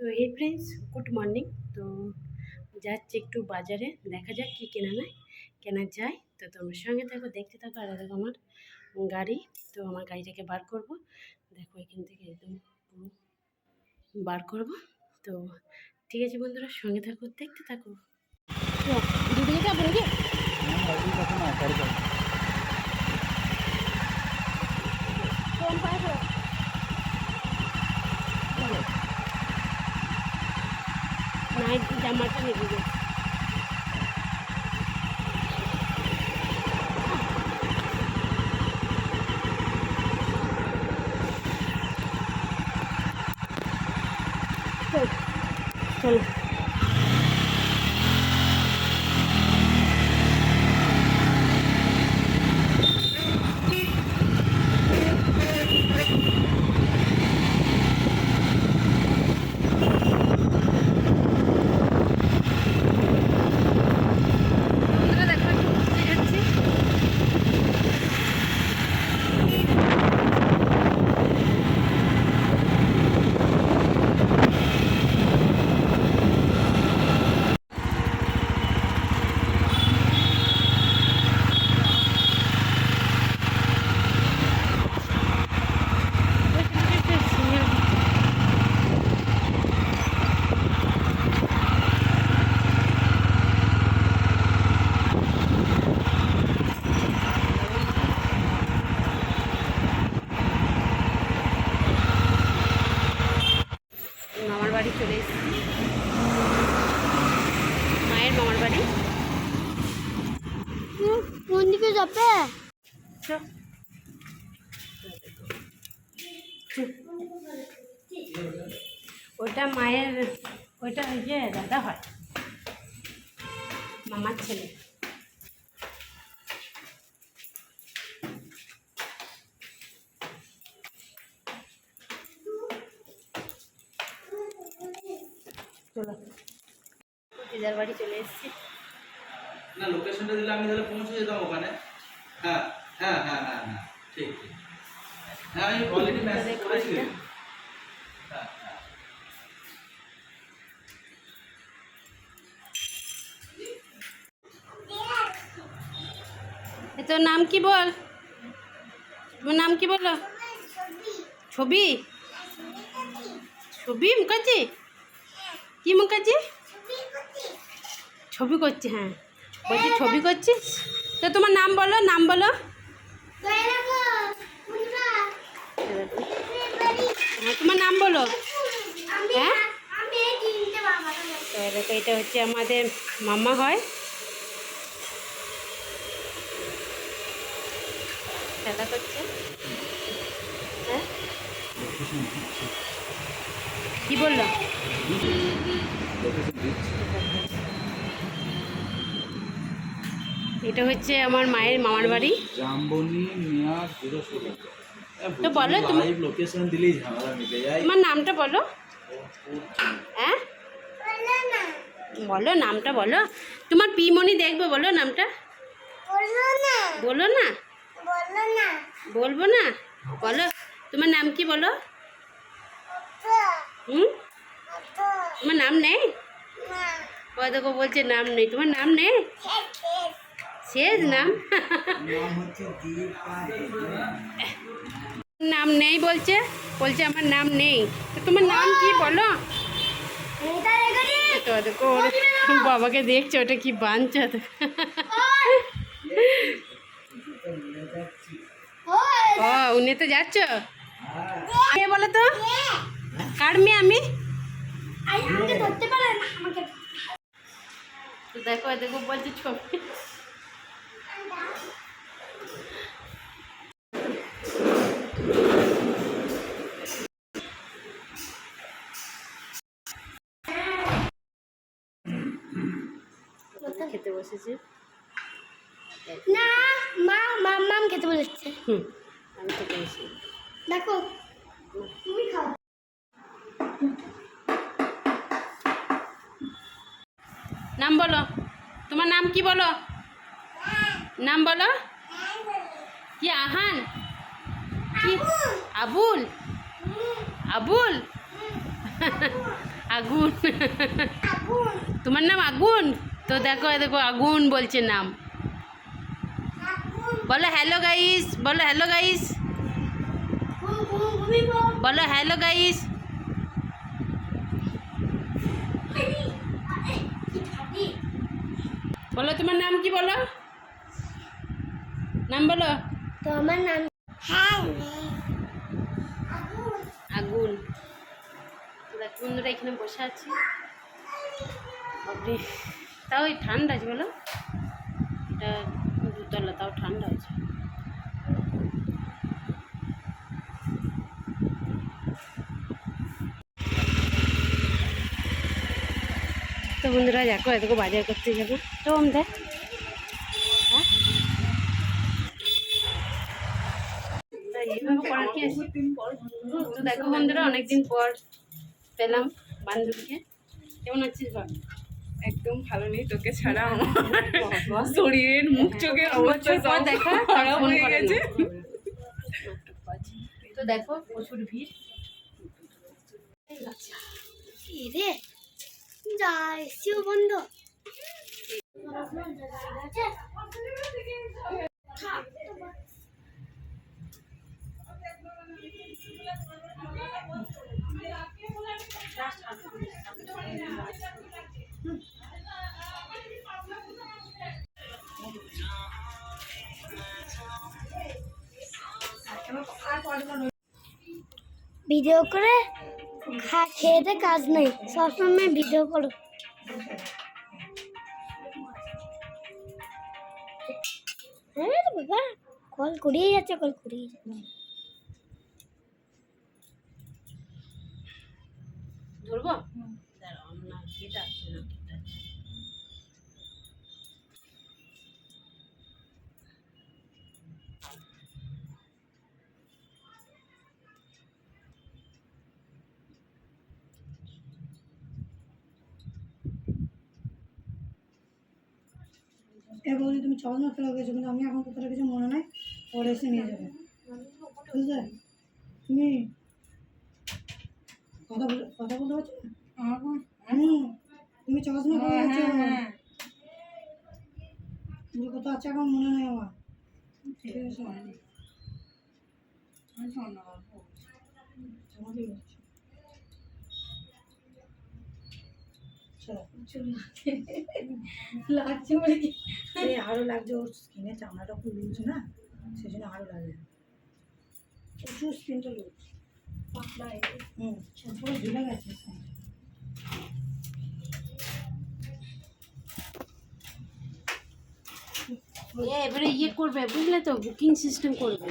তো এই friends, good morning. তো যাচ্ছি একটু বাজারে, দেখা যাক কী কেনা যায়। তো তোমার সঙ্গে থাকো, দেখতে থাকো। আর দেখো আমার গাড়ি, তো আমার গাড়িটাকে বার করব। দেখো এখান থেকে একদম পুরো বার করব। তো ঠিক আছে বন্ধুরা, সঙ্গে থাকো, দেখতে থাকো। দুদিকে যাবো নাকি? নাইট জামাটা নিয়ে যাবে। চলো মামার বাড়ি চলে এসেছি, মায়ের মামার বাড়ি। কোন দিকে যাবে? ওটা মায়ের, ওইটা ওই যে দাদা হয়, মামার ছেলে। চলো, দিদার বাড়ি চলে এসেছি। না, লোকেশনটা দিলে আমি তাহলে পৌঁছে যেতাম ওখানে। হ্যাঁ হ্যাঁ হ্যাঁ হ্যাঁ হ্যাঁ, ঠিক ঠিক। হ্যাঁ, আমি অলরেডি মেসেজ করেছি। হ্যাঁ হ্যাঁ। তোর নাম কি বল? তোমার নাম কি বলো? ছবি? ছবি মুখার্জি? কি মুখার্জি? ছবি করছি। হ্যাঁ বলছি ছবি করছিস। তো তোমার নাম বলো, নাম বলো। তোমার নাম বলো। হ্যাঁ, তো দেখো এটা হচ্ছে আমাদের মামা হয়। খেলা করছে। হ্যাঁ, কি বললো? এটা হচ্ছে আমার মায়ের মামার বাড়ি। জামবনি মিয়ার 016। তো বলো তুমি, লাইভ লোকেশন দিলেই ঝামেলা মিটে যায়। তোমার নামটা বলো। হ্যাঁ বলো, নামটা বলো। তোমার পিমনি দেখবে, বলো নামটা। বলো না, বলবো না, বলো। তোমার নাম কি বলো? তোমার নাম নেই? ও দেখো বলছে নাম নেই। তোমার নাম নেই? শেষ নাম? নাম নেই বলছে, বলছে আমার নাম নেই। তো তোমার নাম কি বলো? তো দেখো বাবাকে দেখছো, ওটা কি বাঁধছো? ও উনি তো যাচ্ছ? কে বলো তো? কার মেয়ে আমি? তো দেখো দেখো বলছে ছবি। খেতে বসেছে না, মা মাম্মাম খেতে বলেছে। আমি খেতে বসি। দেখো তুমি খাও। নাম বলো, তোমার নাম কি বলো? নাম বলো। কি আহান? কি আবুল? আবুল? আগুন। তোমার নাম আগুন? তো দেখো দেখো আগুন বলছে নাম। বলো হ্যালো গাইস, বলো হ্যালো গাইস, বলো হ্যালো গাইস। বলো তোমার নাম কি, বলো নাম বলো। তো আমার নাম আগুন। তো দেখো বন্ধুরা এখানে বসে আছি। বাপরে, তাও এই ঠান্ডা আছে বলো, এটা দুতলা তাও ঠান্ডা আছে। তো বন্ধুরা দেখো এদিকে বাজার করতে যাবো তো আমাদের হ্যাঁ এইভাবে করার কি আছে। তো দেখো বন্ধুরা অনেকদিন পর পেলাম বান্ধবীকে। কেমন আছিস বল? একদম ভালো নেই, তোকে ছাড়া আমার শরীরের মুখ চোখের অবস্থা পর সব দেখা খারাপ ফোন হয়ে করে গেছে। তো দেখো প্রচুর ভিড়। রে যা এসিও বন্ধ। ভিডিও করে খেয়ে দে, কাজ নেই, সবসময় ভিডিও করো। হ্যাঁ বাবা, কল করিয়ে যাচ্ছে, কল করিয়ে যাচ্ছে। ধরবো দাঁড়াও না, কেটে আসছে না, কেটে আসছে। এ বলি তুমি চশমা ফেলে গেছো, কিন্তু আমি এখন কোথাও কিছু মনে নাই, পরে এসে নিয়ে যাবে, বুঝলে? তুমি কথা বলতে পারছো না? তুমি চশমা ফেলে গেছো, কিন্তু কোথাও আছে এখন মনে নেই আমার। ঠিক আছে, আমাকে বলছো। লাগছে বলে কি আরো লাগছে, ওর স্কিনে চামড়াটা খুব লুজ না, সেই জন্য আরো লাগে। প্রচুর স্কিনটা লুজ, পুরো ঝুলে গেছে স্কিনটা। এবারে ইয়ে করবে বুঝলে তো, বুকিং সিস্টেম করবে।